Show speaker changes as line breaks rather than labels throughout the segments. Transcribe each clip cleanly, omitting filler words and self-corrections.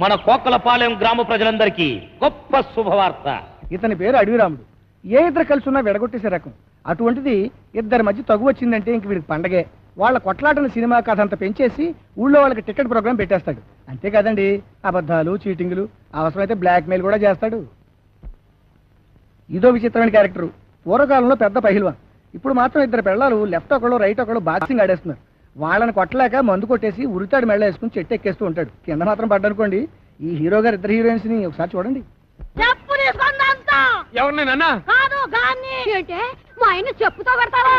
మన కోకలపాలెం గ్రామ ప్రజలందరికీ గొప్ప శుభవార్త.
ఇతని పేరు అడవిరాముడు. ఏ ఇద్దరు కలిసి ఉన్నా విడగొట్టేసే రకం. అటువంటిది ఇద్దరి మధ్య తగు వచ్చిందంటే ఇంక వీడికి పండగే. వాళ్ళ కొట్లాటను సినిమా కథ అంతా పెంచేసి ఊళ్ళో వాళ్ళకి టికెట్ ప్రోగ్రామ్ పెట్టేస్తాడు. అంతేకాదండి, అబద్ధాలు, చీటింగులు, అవసరమైతే బ్లాక్ మెయిల్ కూడా చేస్తాడు. ఇదో విచిత్రమైన క్యారెక్టరు. పూర్వకాలంలో పెద్ద పహిల్వాన్. ఇప్పుడు మాత్రం ఇద్దరు పిల్లలు లెఫ్ట్ ఒకళ్ళు రైట్ ఒకళ్ళు బాక్సింగ్ ఆడేస్తున్నారు. వాళ్ళని కొట్టలేక మందు కొట్టేసి ఉరితాడు మెళ్ళ వేసుకుని చెట్టు ఎక్కేస్తూ ఉంటాడు. కింద మాత్రం పడ్డనుకోండి. ఈ హీరో గారు ఇద్దరు హీరోయిన్స్ ని ఒకసారి చూడండి.
ఎవరినైనా
మా ఆయన చెప్పుతో పెడతావా?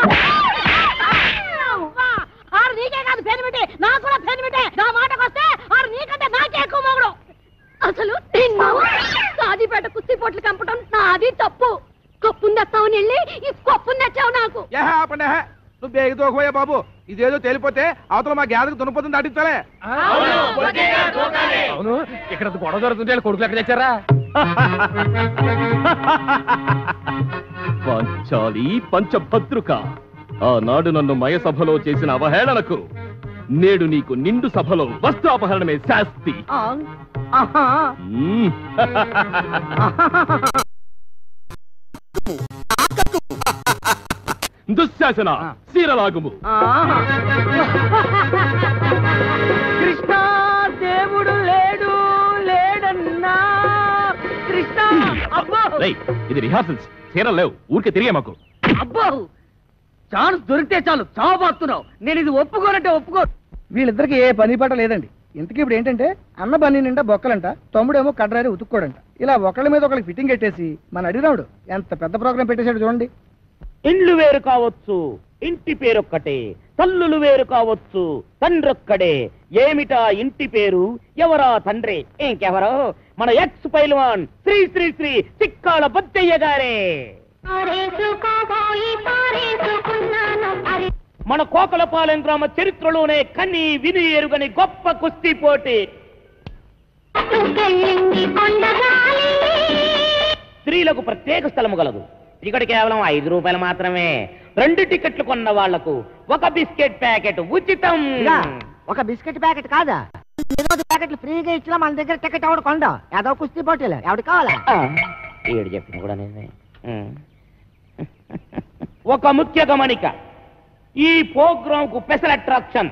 నీకే కాదు పెనిమిటి, నాకు కూడా పెనిమిటే. నా మాటకు వస్తే ఆరు నీకంటే నాకే ఎక్కువ మొగుడు. అసలు సాదిపేట కుస్తీ పోట్లు కంపటం నాది తప్పు. కప్పుని తెస్తావని వెళ్ళి ఈ కప్పుని తెచ్చావు నాకు.
నువ్వు బేగి తోకపోయా బాబు. ఇదేదో తేలిపోతే అవతల మా గ్యాదకు దున్నపోతుంది దాటించాలే. అవును, ఇక్కడ గొడవ జరుగుతుంటే కొడుకులు ఎక్కడ తెచ్చారా?
పాంచాలి పంచభద్రుక, ఆనాడు నన్ను మయసభలో చేసిన అవహేళనకు నేడు నీకు నిండు సభలో వస్త్రాపహరణమే శాస్తి. దుశ్శాసన శీరలాగుము.
కృష్ణ దేవుడు లేడు లేడన్నా కృష్ణ.
ఇది రిహార్సల్స్, చీరలు లేవు. ఊరికే తిరిగే మాకు.
అబ్బో, ఛాన్స్ దొరికితే చాలు చావబోతున్నావు. నేను ఇది ఒప్పుకోనంటే ఒప్పుకో. వీళ్ళిద్దరికి ఏ పని పాట లేదండి. ఇంతకీ ఇప్పుడు ఏంటంటే అన్న బన్నీ నిండా బొక్కలంట, తమ్ముడేమో కడ్రారి ఉతుక్కోడంట. ఇలా ఒకళ్ళ మీద ఒకళ్ళకి ఫిట్టింగ్ పెట్టేసి మన అడిరావుడు ఎంత పెద్ద ప్రోగ్రాం పెట్టేశాడు చూడండి.
ఇండ్లు వేరు కావచ్చు, ఇంటి పేరొక్కటే. తల్లులు వేరు కావచ్చు, తండ్రొక్కడే. ఏమిటా ఇంటి పేరు, ఎవరా తండ్రి? ఇంకెవరో మన ఎక్స్ పైల్వాన్ శ్రీ శ్రీ శ్రీ చిక్కాల బొద్దయ్య గారే. మన కోకలపాలెం గ్రామ చరిత్రలోనే కని విని ఎరుగని గొప్ప కుస్తీ పోటీ. స్త్రీలకు ప్రత్యేక స్థలము గలదు. టికెట్ కేవలం 5 రూపాయలు మాత్రమే. 2 టికెట్లు కొన్న వాళ్లకు 1 బిస్కెట్ ప్యాకెట్ ఉచితం.
ఒక బిస్కెట్ ప్యాకెట్ కాదా, ప్యాకెట్లు ఫ్రీగా ఇచ్చినా మన దగ్గర టికెట్ ఎవడు కొండ. ఏదో కుస్తీ పోటీలు ఎవడు కావాలా?
ఏడు చెప్పింది కూడా నిజమే. ఒక ముఖ్య గమనిక, ఈ ప్రోగ్రాం కు స్పెషల్ అట్రాక్షన్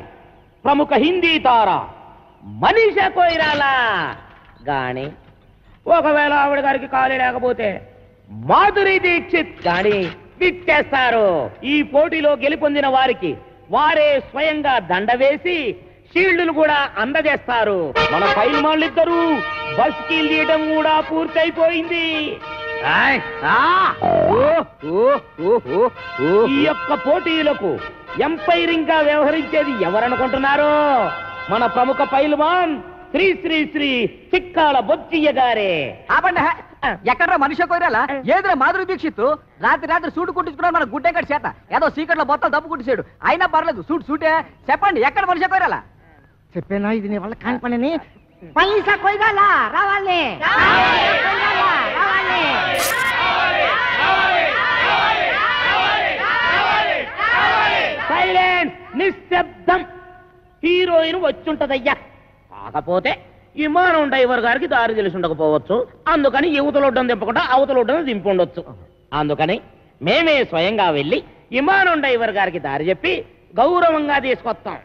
ప్రముఖ హిందీ తార మనీషా కొయిరాలా గాని, ఒకవేళ ఆవిడ గారికి ఖాళీ లేకపోతే మాధురి దీక్షిత్ గాని విచ్చేస్తారు. ఈ పోటీలో గెలుపొందిన వారికి వారే స్వయంగా దండ వేసి షీల్డ్లు కూడా అందజేస్తారు. మన పైల్వాన్లిద్దరూ బస్కి తీయడం కూడా పూర్తయిపోయింది. ఈ యొక్క పోటీలకు ఎంపైరింగ్ గా వ్యవహరించేది ఎవరనుకుంటున్నారో? మన ప్రముఖ పైల్వాన్ శ్రీ శ్రీ శ్రీ చిక్కాల బొచ్చయ్య గారే.
ఎక్కడ మనిషి కోరాలా? ఏదో మాధురి దీక్షిత్ రాత్రి సూటు కుట్టించుకున్నారు మన గుడ్డెక్కడి చేత. ఏదో సీక్రెట్ లో బొత్తాలు దప్పు కుట్టించాడు. అయినా పర్లేదు, సూటే. చెప్పండి, ఎక్కడ మనిషి కోరాలా? చెప్పేనా ఇది నీ వల్ల కాని పనిని. పైసా కొయ్యాలా రావాలి.
సైలెన్స్, నిశ్శబ్దం. హీరోయిన్ వచ్చుంటదయ్యా. కాకపోతే విమానం డ్రైవర్ గారికి దారి తెలిసి ఉండకపోవచ్చు. అందుకని యువతలొడ్డం దింపకుండా అవతలొడ్డం దింపుండొచ్చు. అందుకని మేమే స్వయంగా వెళ్ళి విమానం డ్రైవర్ గారికి దారి చెప్పి గౌరవంగా తీసుకొస్తాం.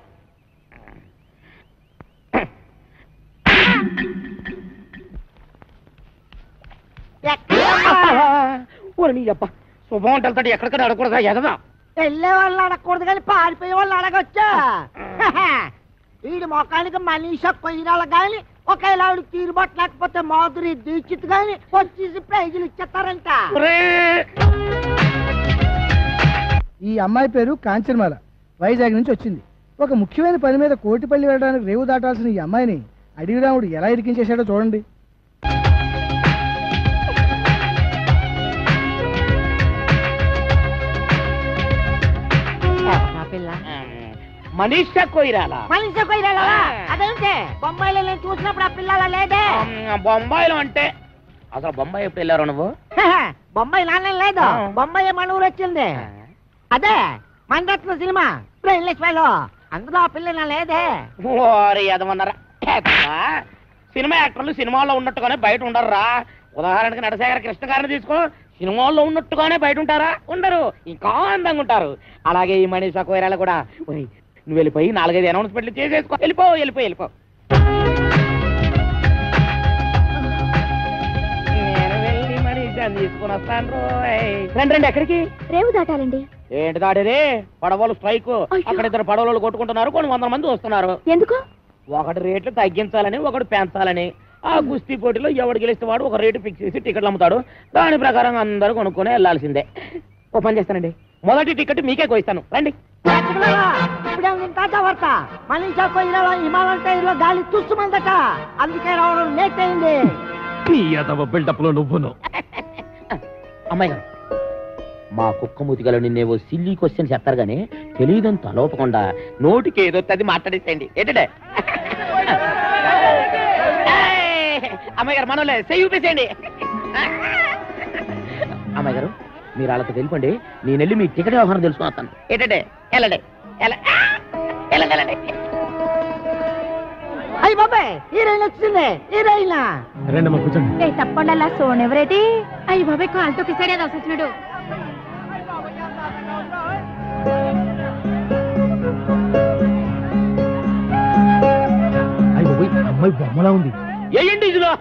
శుభం ఉంటలతో ఎక్కడికైనా అడగకూడదా? ఎదదా
వెళ్ళే వాళ్ళు అడగకూడదు కానీ పారిపోయే వాళ్ళు అడగొచ్చా? వీడి మొఖానికి మనీషా కొయ్యాల గాని, ఒకవేళ ఆవిడకి తీరుబాటు లేకపోతే మాధురి దీక్షిత్ గాని వచ్చేసి ప్రైజులు ఇచ్చేస్తారంట. ఈ అమ్మాయి పేరు కాంచనమాల, వైజాగ్ నుంచి వచ్చింది. ఒక ముఖ్యమైన పని మీద కోటిపల్లి వెళ్ళడానికి రేవు దాటాల్సిన ఈ అమ్మాయిని అడవిరాముడు ఎలా ఇరికించేశాడో చూడండి.
మనీషా కొయిరాలా.
అదేంటే బొంబాయిలో నేను చూసినప్పుడు ఆ పిల్లల లేదే.
బొంబాయిలో అంటే అసలు బొంబాయి ఎప్పుడు వెళ్ళారు నువ్వు?
బొంబాయి నాన్న లేదు, బొంబాయి మన ఊరు వచ్చింది. అదే మనరత్న సినిమా అందులో ఆ పిల్ల నా లేదే.
ఓరి ఎదమన్నారా. సినిమా యాక్టర్లు సినిమాల్లో ఉన్నట్టుగానే బయట ఉండరురా. ఉదాహరణకి నటశేఖర కృష్ణ గారిని తీసుకో, సినిమాల్లో ఉన్నట్టుగానే బయట ఉంటారా? ఉండరు, ఇంకా అందంగా ఉంటారు. అలాగే ఈ మనీషా కొయిరాలా కూడా. ఒరేయ్, నువ్వు వెళ్ళిపోయి 4-5 అనౌన్స్మెంట్లు చేసేసుకో. వెళ్ళిపో. నేను వెళ్ళి మనీషాని తీసుకుని వస్తాను రోయ్. రండి. ఎక్కడికి?
రేవు దాటాలండి.
ఏంటి దాడేది? పడవలు స్ట్రైక్. అక్కడ 2 పడవలు కొట్టుకుంటున్నారు, కొన్ని 100 మంది వస్తున్నారు.
ఎందుకు?
ఒకటి రేట్లు తగ్గించాలని, ఒకటి పెంచాలని. ఆ కుస్తీ పోటీలో ఎవడు గెలిస్తే వాడు ఒక రేటు ఫిక్స్ చేసి టికెట్లు అమ్ముతాడు. దాని ప్రకారం అందరూ కొనుక్కొని వెళ్ళాల్సిందే. ఓ పని చేస్తానండి, మొదటి టికెట్ మీకే కోయిస్తాను, రండి.
మనీషా కొయిరాలా హిమాలయ టైర్లో గాలి తుస్సుమందట, అందుకే రావడం లేట్ అయింది.
నీ ఎదవ బిల్డప్ లో నువ్వును.
అమ్మాయి గారు, మా కుక్క మూతిగలో నిన్నేవో సిల్లీ క్వశ్చన్ చెప్తారు గానీ తెలియదని తలోపకుండా నోటికి ఏదో అది మాట్లాడేసేయండి. ఏంటంటే అమ్మాయి గారు, మనోలే చూపేసేయండి. అమ్మాయి గారు, మీరు వాళ్ళతో వెళ్ళిపోండి, నేను వెళ్ళి మీ టికెట్ వ్యవహారం తెలుసుకుని వస్తాను. ఏంటంటే వెళ్ళండి.
అయ్యి బాబాయ్, హీరోయిన్ వచ్చింది. హీరోయిన్
రండమ్మా కూర్చోండి.
తప్పకుండా సోన్ ఎవరైతే అయ్యి బాబాయ్ కాలుతో కిసాడే వచ్చినాడు.
అమ్మాయి బొమ్మలా ఉంది.
ఏంటి ఇదిలో?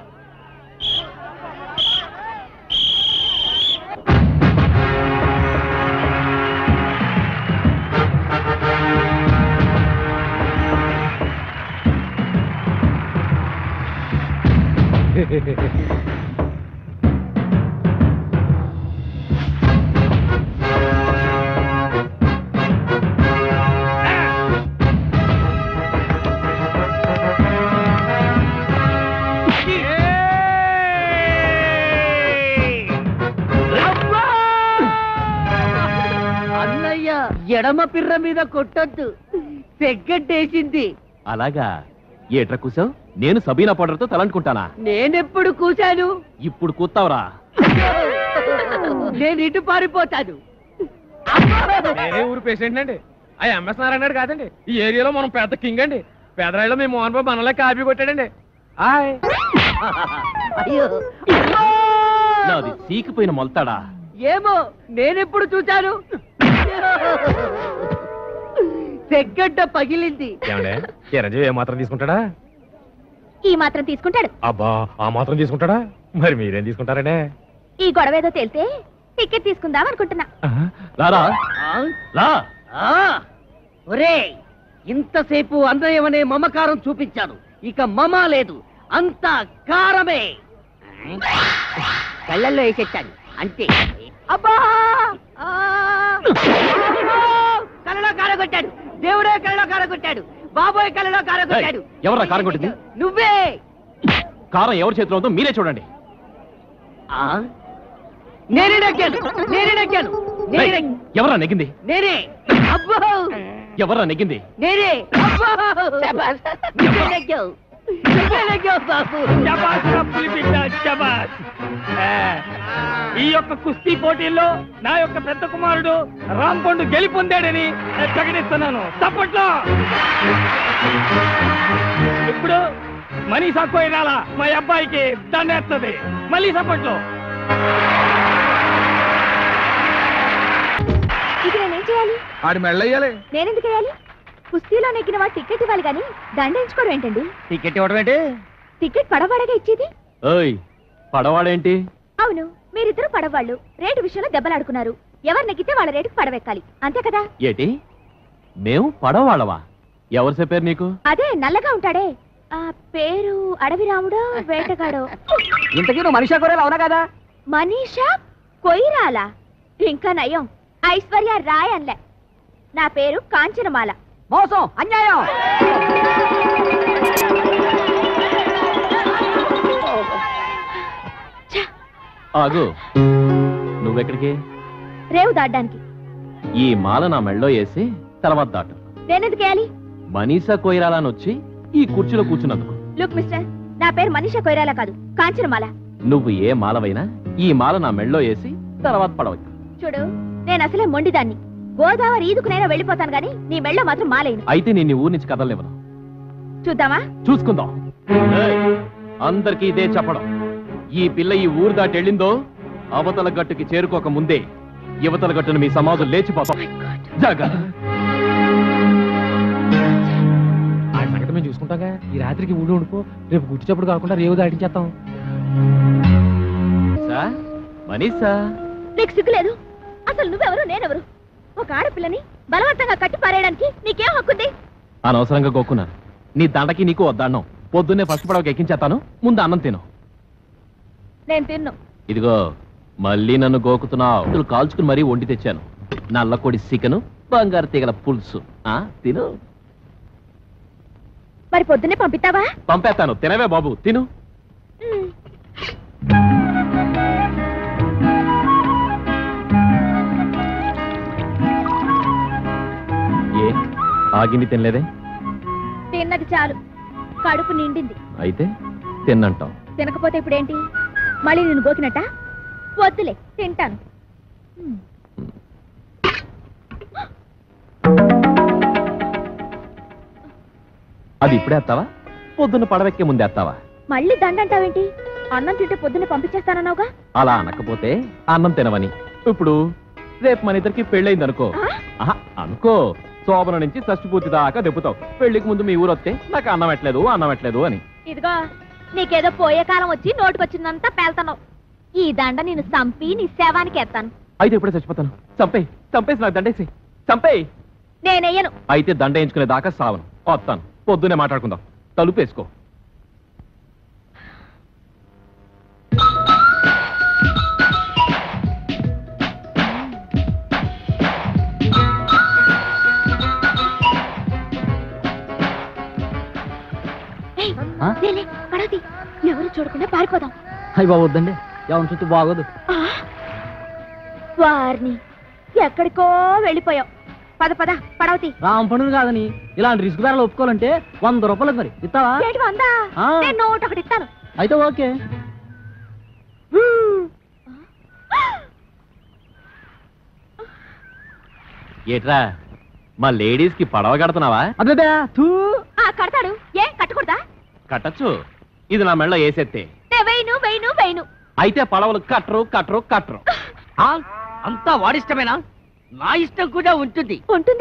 అన్నయ్య ఎడమ పిర్ర మీద కొట్టొద్దు, సెగ్గట్టేసింది.
అలాగా? ఏట్రా కూసావు? నేను సబీనా పౌడర్తో తలంటుకుంటానా?
నేనెప్పుడు కూశాను?
ఇప్పుడు కూతావురా.
నేను ఇటు పారిపోతాను.
నేనే ఊరు పేషెంట్ అండి. ఆ ఎంఎస్ నారాయణ కాదండి, ఈ ఏరియాలో మనం పెద్ద కింగ్ అండి. పెదరాయిలో మీ మోహన్ బాబు మనలే కాపీ కొట్టాడండి.
అయ్యో,
నాది సీకిపోయిన మొలతాడా?
ఏమో, నేనెప్పుడు చూశాను? సెగ్గడ్డ పగిలింది.
చిరంజీవి ఏ మాత్రం తీసుకుంటాడా?
ఈ మాత్రం తీసుకుంటాడు.
అబ్బా, ఆ మాత్రం తీసుకుంటాడా? మరి మీరేం తీసుకుంటారంటే?
ఈ గొడవ ఏదో తేలితే టికెట్ తీసుకుందాం అనుకుంటున్నా.
రారా రా.
ఒరేయ్, ఇంతసేపు అన్నయ్యమనే మమకారం చూపించాను, ఇక మమ లేదు, అంతా కారమే. కళ్ళల్లో వేసేచ్చాను అంతే. అబ్బా, కళ్ళలో కారగొట్టాడు, దేవుడే కళ్ళలో కారగొట్టాడు, బాబోయ్ కళ్ళలో కారగొట్టాడు.
ఎవరా కారం కొట్టింది?
నువ్వే.
కారం ఎవరి చేతిలో ఉందో మీరే చూడండి.
నేనే నెగ్గాను.
ఎవరా నెగ్గింది?
నేనే. అబ్బో,
ఎవరా నెగ్గింది?
నేనే. అబ్బో, నువ్వే నెగ్గావు. బాబు.
ఈ యొక్క కుస్తీ పోటీల్లో నా యొక్క పెద్ద కుమారుడు రాంపండు గెలుపొందాడని ప్రకటిస్తున్నాను. తప్పట్లో ఇప్పుడు మనీషా కొయిరాలా మా అబ్బాయికి దండేస్తుంది. మళ్ళీ సప్పట్లో.
ఇది నేనేం చేయాలి?
ఆడి మెళ్ళయ్యాలి.
నేనెందుకు వేయాలి? కుస్తీలో నెగ్గిన వాడు టికెట్ ఇవ్వాలి కానీ దండించుకోవడం ఏంటండి?
టికెట్ ఇవ్వడం ఏంటి?
టికెట్ పడవాడగా ఇచ్చేది.
ఓయ్, పడవాడేంటి?
అవును, మీరిద్దరు పడవాళ్ళు రేటు విషయంలో దెబ్బలాడుకున్నారు. ఎవరు నెగ్గితే వాళ్ళ రేటుకు పడవెక్కాలి, అంతే కదా?
ఏటి, మేము పడవాళ్ళవా? ఎవరు చెప్పారు నీకు?
అదే నల్లగా ఉంటాడే, ఆ పేరు అడవి రాముడో వేటగాడో.
ఇంతకీ నువ్వు మనీషా కొయిరాలా అవునా కదా?
మనీషా కొయిరాలా? ఇంకా నయం, ఐశ్వర్య రాయ్ అన్లే. నా పేరు కాంచనమాల.
మోసం, అన్యాయం.
ఆగు, నువ్వెక్కడికి?
రేవు దాడ్డానికి.
ఈ మాల నా మెళ్ళో వేసి తర్వాత దాటు.
నేనెందుకు వేయాలి?
మనీషా కొయిరాలా అని వచ్చి ఈ కుర్చీలో కూర్చున్నందుకు.
లుక్ మిస్టర్, నా పేరు మనీషా కొయిరాలా కాదు, కాంచనమాల.
నువ్వు ఏ మాలవైనా ఈ మాల నా మెళ్ళో వేసి తర్వాత పడవచ్చు.
చూడు, నేను అసలే మొండిదాన్ని. గోదావరి ఈదుకునైనా వెళ్ళిపోతాను గాని నీ మెళ్ళో మాత్రం మాలేను.
అయితే నేను ఊరి నుంచి కదలనివ్వను.
చూద్దామా?
చూసుకుందాం. ఏయ్, అందరికీ ఇదే చెప్పడం. ఈ పిల్ల ఈ ఊరు దాటి వెళ్ళిందో అవతల గట్టుకి చేరుకోక ముందే యువతల గట్టును మీ సమాజం లేచిపోతాం. జాగ్రత్త.
ఆ సంగతి మేము చూసుకుంటాగా. ఈ రాత్రికి ఊళ్ళో ఉండిపో, రేపు గుర్తినప్పుడు కాకుండా రేవు దాటించేస్తాం.
మనీషా,
నీకు సిగ్గులేదు? అసలు నువ్వెవరు, నేనెవరు? ఒక ఆడపిల్లని బలవంతంగా కట్టి పారేయడానికి నీకేం హక్కుంది?
అనవసరంగా గోక్కున్నాను. నీ దండకి నీకు వద్దన్నం. పొద్దున్నే ఫస్ట్ పడవకి ఎక్కించేస్తాను, ముందు అన్నం తిను.
నేను తిన్ను.
ఇదిగో మళ్ళీ నన్ను గోకుతున్నావు. కాల్చుకుని మరీ వండి తెచ్చాను. నల్ల కొడి చికెను, బంగారు తీగల పులుసు. తిను.
మరి పొద్దున్నే పంపిస్తావా?
పంపేస్తాను, తినవే బాబు, తిను. ఏ ఆగింది తినలేదే?
తిన్నది చాలు, కడుపు నిండింది.
అయితే తిన్నంటాం.
తినకపోతే ఇప్పుడేంటి? మళ్ళీ నేను గోకినట్ట? వద్దులే, తింటాను.
అది ఇప్పుడే ఎత్తావా, పొద్దున్న పడవెక్కే ముందే ఎత్తావా?
మళ్ళీ దండంటావేంటి? అన్నం తింటే పొద్దున్నే పంపించేస్తానన్నావుగా.
అలా అనకపోతే అన్నం తినవని. ఇప్పుడు రేపు మన ఇద్దరికి పెళ్ళయింది అనుకో. అనుకో, శోభన నుంచి షష్ఠి పూర్తి దాకా దెప్పుతావు. పెళ్లికి ముందు మీ ఊరు వస్తే నాకు అన్నం ఎట్లేదు అని.
ఇదిగో, నీకేదో పోయే కాలం వచ్చి నోటుకొచ్చిందంతా పేల్తున్నావు. ఈ దండ నేను చంపి నీ శవానికి ఎత్తాను.
అయితే ఇప్పుడే చచ్చిపోతాను. చంపేసి నాకు దండేసి చంపేయి.
నేనెయ్యను.
అయితే దండ వేయించుకునే దాకా సావను. వస్తాను, పొద్దునే మాట్లాడుకుందాం. తలుపేసుకో.
ఎవరు చూడకుండా పారిపోదాం.
అయ్యి బాబు వద్దండి, ఎవరి చుట్టూ బాగోదు.
వారిని ఎక్కడికో వెళ్ళిపోయావు. పద పద పడవతి.
రామ్ పండుగ కాదని ఇలాంటి రిస్క్ ధరలు ఒప్పుకోవాలంటే 100 రూపాయలు మరి ఇస్తావా?
ఏంటి 100? నేను నోట్ ఒకటి ఇస్తాను.
అయితే ఓకే.
ఏట్రా, మా లేడీస్ కి పడవ కడుతున్నావా?
అదే
కడతాడు. ఏ కట్టకూడదా?
కట్టచ్చు. ఇది నా మెళ్ళ వేసేస్తే.
వెయ్యను.
అయితే పడవలు కట్టరు.
అంతా వాడిష్టమేనా? నా ఇష్టం కూడా ఉంటుంది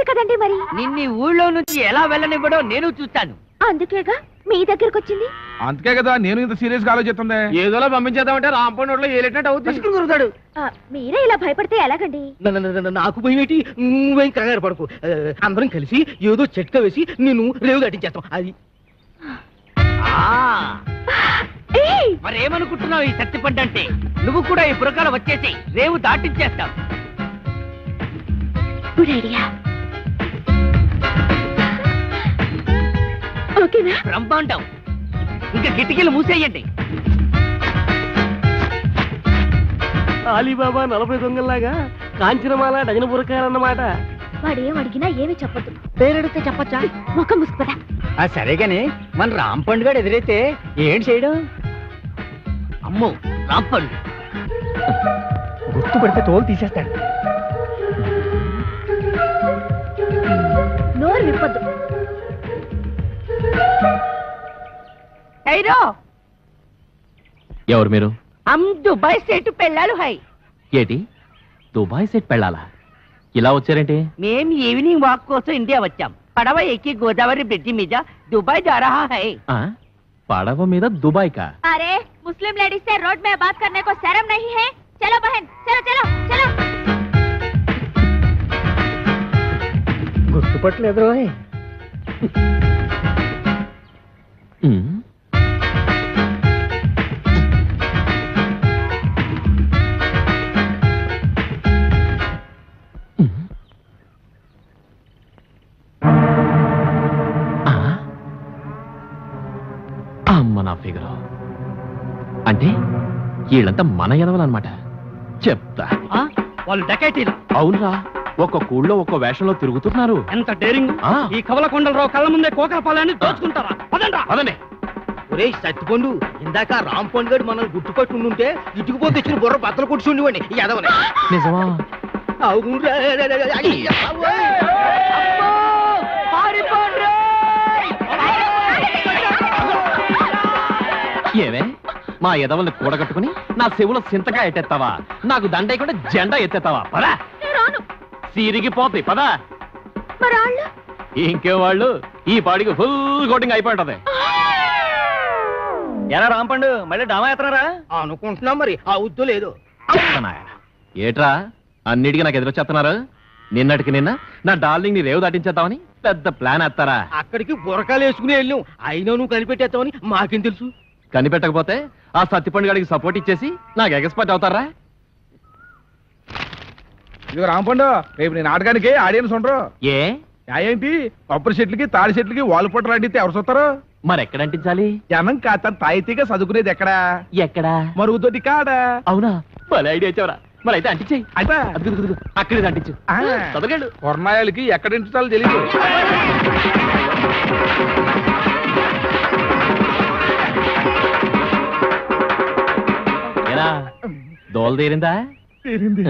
కదండి. మరి
నిన్ను ఊళ్ళో నుంచి ఎలా వెళ్ళనివ్వడో నేను చూస్తాను.
అందుకేగా మీ దగ్గరకు వచ్చింది.
అందుకే కదా నేను ఇంత సీరియస్ గా ఆలోచిస్తుంది.
ఏదోలా పంపించేద్దామంటే రాంపండి నోట్లో ఏలేటట్టు అవుతుంది.
మీరే ఇలా భయపడితే ఎలాగండి?
నాకు భయమేటి, నువ్వేం కంగారు పడకు. అందరం కలిసి ఏదో చెట్క వేసి నిన్ను రేవు దాటించేస్తాం. అది
మరేమనుకుంటున్నావు ఈ సత్తిపండంటే? నువ్వు కూడా ఈ పురకాల వచ్చేసి రేవు దాటించేస్తావు.
Good idea. ఓకేనా?
బ్రహ్మాండం. ఇంకా కిటికీలు మూసేయండి.
అలీబాబా 40 దొంగల్లాగా కాంచనమాల డజన పురకాలన్నమాట.
వాడేం అడిగినా ఏమీ చెప్పొద్దు.
పేరెడితే చెప్పచ్చా?
ముఖం ముసుకుపదా.
సరేగాని మన రాంపండు గారు ఎదురైతే ఏంటి చేయడం? అమ్మో, రాంపండు
గుర్తుపడితే తోలు తీసేస్తాడు.
నోరు విప్పొద్దు.
ఎవరు మీరు?
దుబాయ్ సెట్ పెళ్ళాలు హై.
ఏటి, దుబాయ్ సెట్ పెళ్ళాలా? ఇలా వచ్చారేంటి?
మేం ఈవినింగ్ వాక్ కోసం ఇండియా వచ్చాం. పడవ ఎక్కి గోదావరి బ్రిడ్జి మీద దుబాయ్ जा रहा है.
పడవ మీద దుబాయ్ కా?
अरे मुस्लिम लेडीज से रोड में बात करने को शर्म नहीं है? चलो बहन, चलो.
గుర్తుపట్టలేదు రోయ్.
అమ్మ నా ఫిగరు. అంటే వీళ్ళంతా మన ఎదవలన్నమాట. చెప్తా.
వాళ్ళు డకైటీలు.
అవునరా, ఒక్కొక్క ఊళ్ళో ఒక్కో వేషంలో తిరుగుతున్నారు.
ఎంత డేరింగ్! ఈ కవలకొండలరావు కళ్ళ ముందే కోకల పాలని దోచుకుంటారా? పదండి.
ఒరే సత్తిపండు, ఇందాక రాంపండు గారు మనల్ని గుర్తుపట్టి ఉండుంటే ఇటుకుపోతే ఇచ్చిన బుర్ర బద్దలు కొట్టి ఉండేవాడిని. ఈ ఎదవని.
నిజమా? ఏమే మా ఎదవల్ని కూడగట్టుకుని నా చెవులో సింతగా ఎత్తేస్తావా నాకు దండయకుండా జెండా ఎత్తేస్తావా పదా
రాను.
సిరిగిపోతాయి పదా
మరి వాళ్ళు?
ఇంకే వాళ్ళు ఈ పాడికి ఫుల్ కోటింగ్ అయిపోయి ఉంటది
ఎలా రాంపండు మళ్ళీ డామా ఎత్తనారా? అనుకుంటున్నాం మరి ఆ ఉద్దు లేదు.
ఏట్రా అన్నిటికీ నాకు ఎదురొచ్చేస్తున్నారు నిన్నటికి నిన్న నా డార్లింగ్ ని రేవు దాటించేద్దామని పెద్ద ప్లాన్ వేస్తారా?
అక్కడికి బురకాలు వేసుకుని వెళ్ళాం, అయినా నువ్వు కనిపెట్టేస్తావని మాకేం తెలుసు?
కనిపెట్టకపోతే ఆ సత్తిపండు గారికి సపోర్ట్ ఇచ్చేసి నాకు ఎగస్పర్ట్ అవుతారా?
ఇదిగో రాంపండు రేపు నేను నాటకానికి ఆడియన్స్ ఉండరు.
ఏ
ఏంటి కొబ్బరి చెట్లకి తాడి చెట్లకి వాల్ పొట్టలు అంటితే ఎవరు చూస్తారు?
మరి ఎక్కడ అంటించాలి?
జనం కాస్త తాయితీగా చదువుకునేది ఎక్కడా?
ఎక్కడా?
మరుగుదొడ్డి కాడా?
అవునా భలే ఐడియా ఇచ్చావరా. మరి అయితే అంటించేయి.
అయితే
అక్కడే అంటించు. చదవగలడు
కొర్నాయాలకి ఎక్కడ ఇంటాలో తెలియదు.
ఏరా దోల తీరిందా?
తీరింది.